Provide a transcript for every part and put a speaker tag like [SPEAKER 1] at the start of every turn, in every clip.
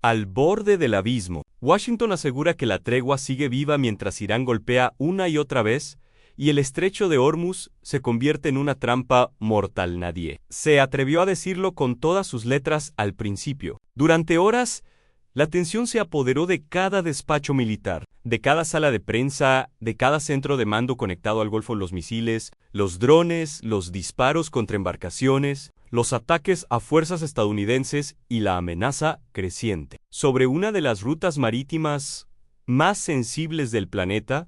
[SPEAKER 1] Al borde del abismo, Washington asegura que la tregua sigue viva mientras Irán golpea una y otra vez, y el estrecho de Hormuz se convierte en una trampa mortal. Nadie se atrevió a decirlo con todas sus letras al principio. Durante horas, la tensión se apoderó de cada despacho militar, de cada sala de prensa, de cada centro de mando conectado al Golfo. Los misiles, los drones, los disparos contra embarcaciones, los ataques a fuerzas estadounidenses y la amenaza creciente. Sobre una de las rutas marítimas más sensibles del planeta,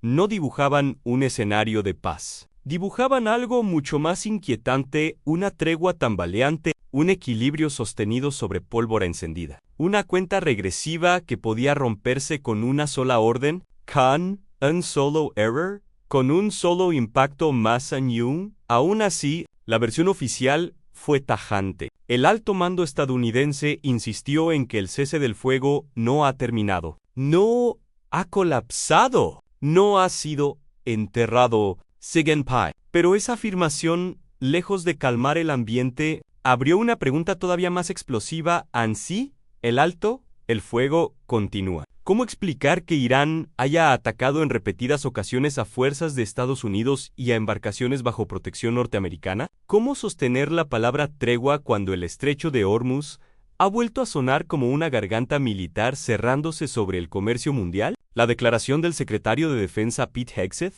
[SPEAKER 1] no dibujaban un escenario de paz. Dibujaban algo mucho más inquietante, una tregua tambaleante, un equilibrio sostenido sobre pólvora encendida. Una cuenta regresiva que podía romperse con una sola orden, con un solo error, con un solo impacto más aún. Aún así, la versión oficial fue tajante. El alto mando estadounidense insistió en que el cese del fuego no ha terminado. No ha colapsado. No ha sido enterrado. Sigenpai. Pero esa afirmación, lejos de calmar el ambiente, abrió una pregunta todavía más explosiva. ¿Ansí? ¿El alto? El fuego continúa. ¿Cómo explicar que Irán haya atacado en repetidas ocasiones a fuerzas de Estados Unidos y a embarcaciones bajo protección norteamericana? ¿Cómo sostener la palabra tregua cuando el estrecho de Hormuz ha vuelto a sonar como una garganta militar cerrándose sobre el comercio mundial? La declaración del secretario de Defensa Pete Hegseth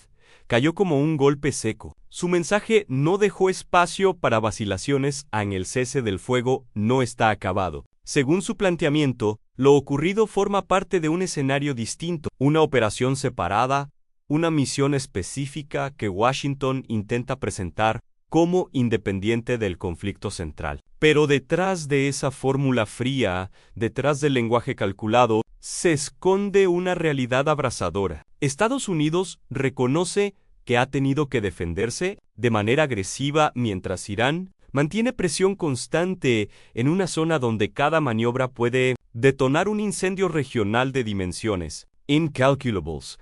[SPEAKER 1] cayó como un golpe seco. Su mensaje no dejó espacio para vacilaciones en el cese del fuego no está acabado. Según su planteamiento, lo ocurrido forma parte de un escenario distinto, una operación separada, una misión específica que Washington intenta presentar como independiente del conflicto central. Pero detrás de esa fórmula fría, detrás del lenguaje calculado, se esconde una realidad abrasadora. Estados Unidos reconoce que ha tenido que defenderse de manera agresiva mientras Irán mantiene presión constante en una zona donde cada maniobra puede detonar un incendio regional de dimensiones incalculables.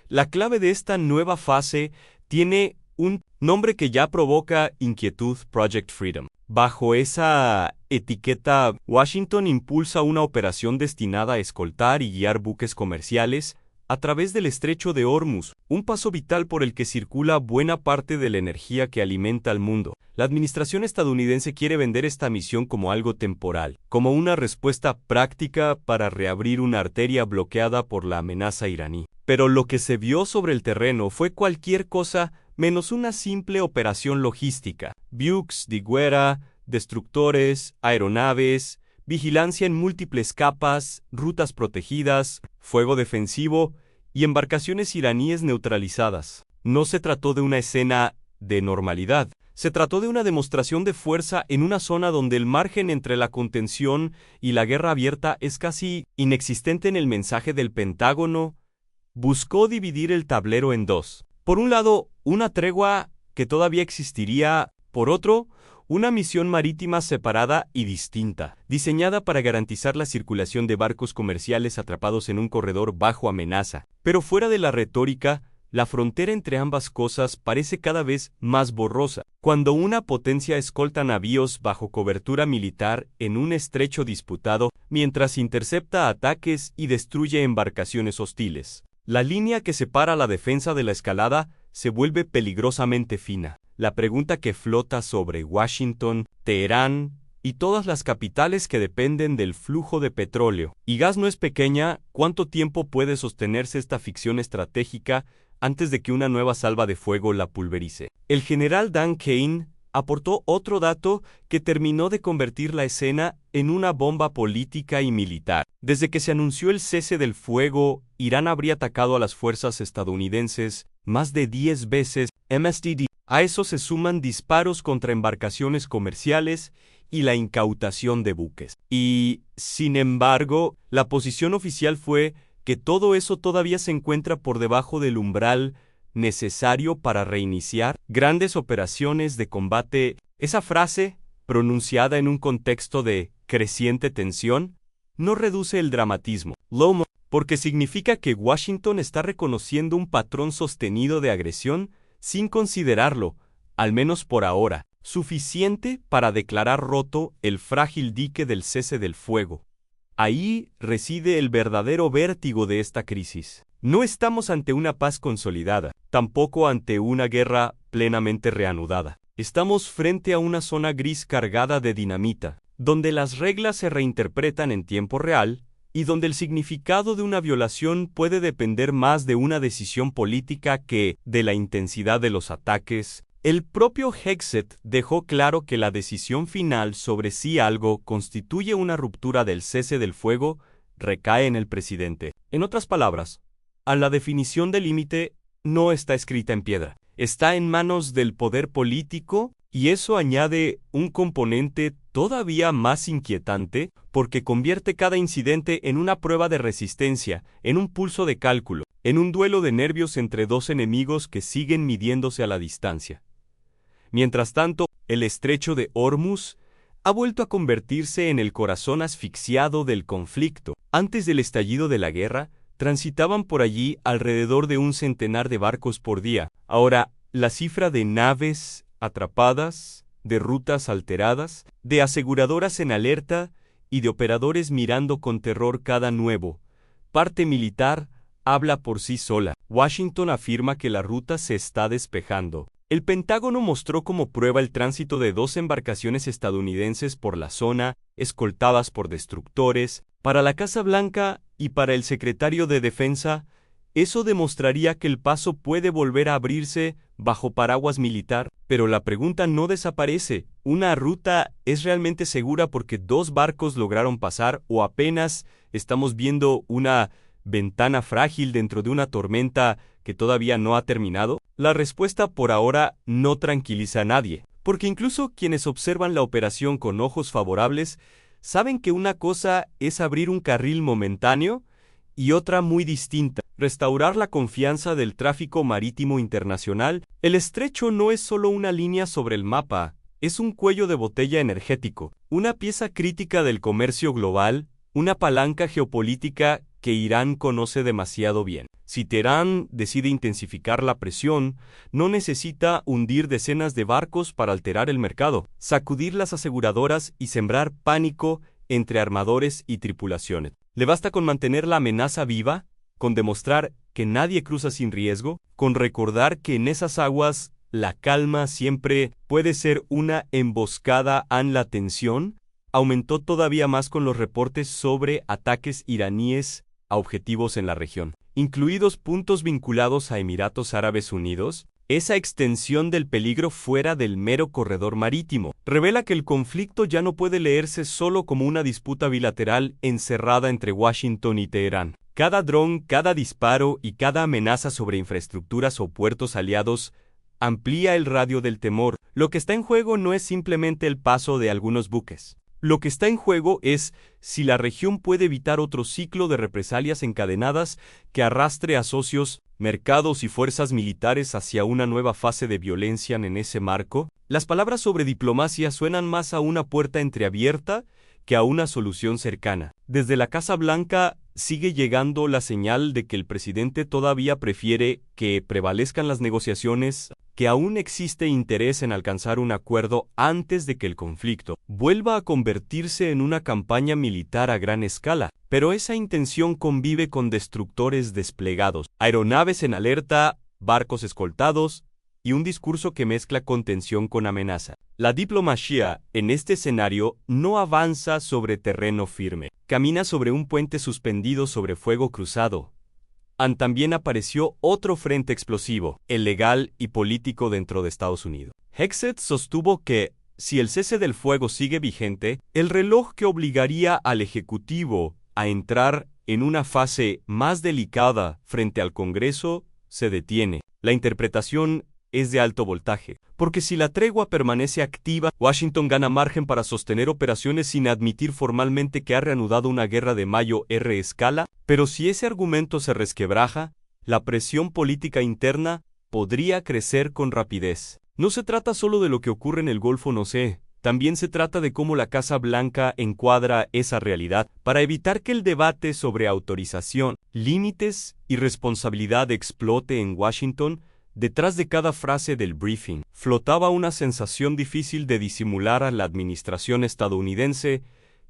[SPEAKER 1] La clave de esta nueva fase tiene un nombre que ya provoca inquietud: Project Freedom. Bajo esa etiqueta, Washington impulsa una operación destinada a escoltar y guiar buques comerciales a través del estrecho de Hormuz, un paso vital por el que circula buena parte de la energía que alimenta al mundo. La administración estadounidense quiere vender esta misión como algo temporal, como una respuesta práctica para reabrir una arteria bloqueada por la amenaza iraní. Pero lo que se vio sobre el terreno fue cualquier cosa menos una simple operación logística. Buques de guerra, destructores, aeronaves, vigilancia en múltiples capas, rutas protegidas, fuego defensivo y embarcaciones iraníes neutralizadas. No se trató de una escena de normalidad. Se trató de una demostración de fuerza en una zona donde el margen entre la contención y la guerra abierta es casi inexistente. En el mensaje del Pentágono, buscó dividir el tablero en dos. Por un lado, una tregua que todavía existiría. Por otro, una misión marítima separada y distinta, diseñada para garantizar la circulación de barcos comerciales atrapados en un corredor bajo amenaza. Pero fuera de la retórica, la frontera entre ambas cosas parece cada vez más borrosa. Cuando una potencia escolta navíos bajo cobertura militar en un estrecho disputado, mientras intercepta ataques y destruye embarcaciones hostiles, la línea que separa la defensa de la escalada se vuelve peligrosamente fina. La pregunta que flota sobre Washington, Teherán y todas las capitales que dependen del flujo de petróleo y gas no es pequeña. ¿Cuánto tiempo puede sostenerse esta ficción estratégica antes de que una nueva salva de fuego la pulverice? El general Dan Kane aportó otro dato que terminó de convertir la escena en una bomba política y militar. Desde que se anunció el cese del fuego, Irán habría atacado a las fuerzas estadounidenses más de 10 veces. MSDD. A eso se suman disparos contra embarcaciones comerciales y la incautación de buques. Y, sin embargo, la posición oficial fue que todo eso todavía se encuentra por debajo del umbral necesario para reiniciar grandes operaciones de combate. Esa frase, pronunciada en un contexto de creciente tensión, no reduce el dramatismo, porque significa que Washington está reconociendo un patrón sostenido de agresión sin considerarlo, al menos por ahora, suficiente para declarar roto el frágil dique del cese del fuego. Ahí reside el verdadero vértigo de esta crisis. No estamos ante una paz consolidada, tampoco ante una guerra plenamente reanudada. Estamos frente a una zona gris cargada de dinamita, donde las reglas se reinterpretan en tiempo real y donde el significado de una violación puede depender más de una decisión política que de la intensidad de los ataques. El propio Hegseth dejó claro que la decisión final sobre si algo constituye una ruptura del cese del fuego recae en el presidente. En otras palabras, la definición del límite no está escrita en piedra. Está en manos del poder político y eso añade un componente todavía más inquietante porque convierte cada incidente en una prueba de resistencia, en un pulso de cálculo, en un duelo de nervios entre dos enemigos que siguen midiéndose a la distancia. Mientras tanto, el estrecho de Hormuz ha vuelto a convertirse en el corazón asfixiado del conflicto. Antes del estallido de la guerra, transitaban por allí alrededor de 100 de barcos por día. Ahora, la cifra de naves atrapadas, de rutas alteradas, de aseguradoras en alerta y de operadores mirando con terror cada nuevo parte militar habla por sí sola. Washington afirma que la ruta se está despejando. El Pentágono mostró como prueba el tránsito de 2 embarcaciones estadounidenses por la zona, escoltadas por destructores. Para la Casa Blanca y para el secretario de Defensa, eso demostraría que el paso puede volver a abrirse bajo paraguas militar. Pero la pregunta no desaparece. ¿Una ruta es realmente segura porque 2 barcos lograron pasar o apenas estamos viendo una ventana frágil dentro de una tormenta que todavía no ha terminado? La respuesta por ahora no tranquiliza a nadie, porque incluso quienes observan la operación con ojos favorables saben que una cosa es abrir un carril momentáneo y otra muy distinta, restaurar la confianza del tráfico marítimo internacional. El estrecho no es solo una línea sobre el mapa, es un cuello de botella energético, una pieza crítica del comercio global, una palanca geopolítica que Irán conoce demasiado bien. Si Teherán decide intensificar la presión, no necesita hundir decenas de barcos para alterar el mercado, sacudir las aseguradoras y sembrar pánico entre armadores y tripulaciones. Le basta con mantener la amenaza viva, con demostrar que nadie cruza sin riesgo, con recordar que en esas aguas la calma siempre puede ser una emboscada ante la tensión. Aumentó todavía más con los reportes sobre ataques iraníes a objetivos en la región, incluidos puntos vinculados a Emiratos Árabes Unidos. Esa extensión del peligro fuera del mero corredor marítimo revela que el conflicto ya no puede leerse solo como una disputa bilateral encerrada entre Washington y Teherán. Cada dron, cada disparo y cada amenaza sobre infraestructuras o puertos aliados amplía el radio del temor. Lo que está en juego no es simplemente el paso de algunos buques. Lo que está en juego es si la región puede evitar otro ciclo de represalias encadenadas que arrastre a socios, mercados y fuerzas militares hacia una nueva fase de violencia en ese marco. Las palabras sobre diplomacia suenan más a una puerta entreabierta que a una solución cercana. Desde la Casa Blanca sigue llegando la señal de que el presidente todavía prefiere que prevalezcan las negociaciones, que aún existe interés en alcanzar un acuerdo antes de que el conflicto vuelva a convertirse en una campaña militar a gran escala. Pero esa intención convive con destructores desplegados, aeronaves en alerta, barcos escoltados y un discurso que mezcla contención con amenaza. La diplomacia, en este escenario, no avanza sobre terreno firme. Camina sobre un puente suspendido sobre fuego cruzado. También apareció otro frente explosivo, el legal y político dentro de Estados Unidos. Hegseth sostuvo que, si el cese del fuego sigue vigente, el reloj que obligaría al Ejecutivo a entrar en una fase más delicada frente al Congreso se detiene. La interpretación es de alto voltaje, porque si la tregua permanece activa, Washington gana margen para sostener operaciones sin admitir formalmente que ha reanudado una guerra de mayo R escala, pero si ese argumento se resquebraja, la presión política interna podría crecer con rapidez. No se trata solo de lo que ocurre en el Golfo, no sé. También se trata de cómo la Casa Blanca encuadra esa realidad para evitar que el debate sobre autorización, límites y responsabilidad explote en Washington. Detrás de cada frase del briefing, flotaba una sensación difícil de disimular. A la administración estadounidense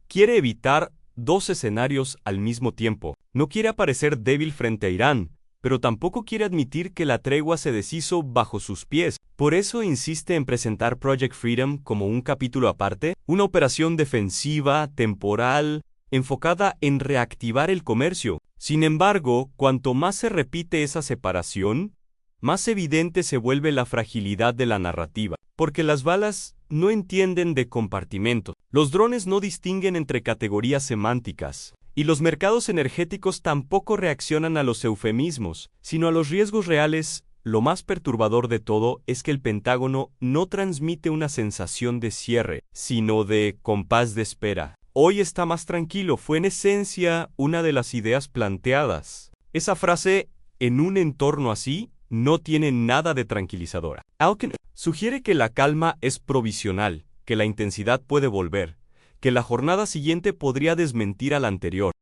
[SPEAKER 1] quiere evitar dos escenarios al mismo tiempo. No quiere aparecer débil frente a Irán, pero tampoco quiere admitir que la tregua se deshizo bajo sus pies. Por eso insiste en presentar Project Freedom como un capítulo aparte, una operación defensiva, temporal, enfocada en reactivar el comercio. Sin embargo, cuanto más se repite esa separación, más evidente se vuelve la fragilidad de la narrativa, porque las balas no entienden de compartimentos, los drones no distinguen entre categorías semánticas, y los mercados energéticos tampoco reaccionan a los eufemismos, sino a los riesgos reales. Lo más perturbador de todo es que el Pentágono no transmite una sensación de cierre, sino de compás de espera. Hoy está más tranquilo fue en esencia una de las ideas planteadas. Esa frase, en un entorno así, no tiene nada de tranquilizadora. Alkin sugiere que la calma es provisional, que la intensidad puede volver, que la jornada siguiente podría desmentir a la anterior.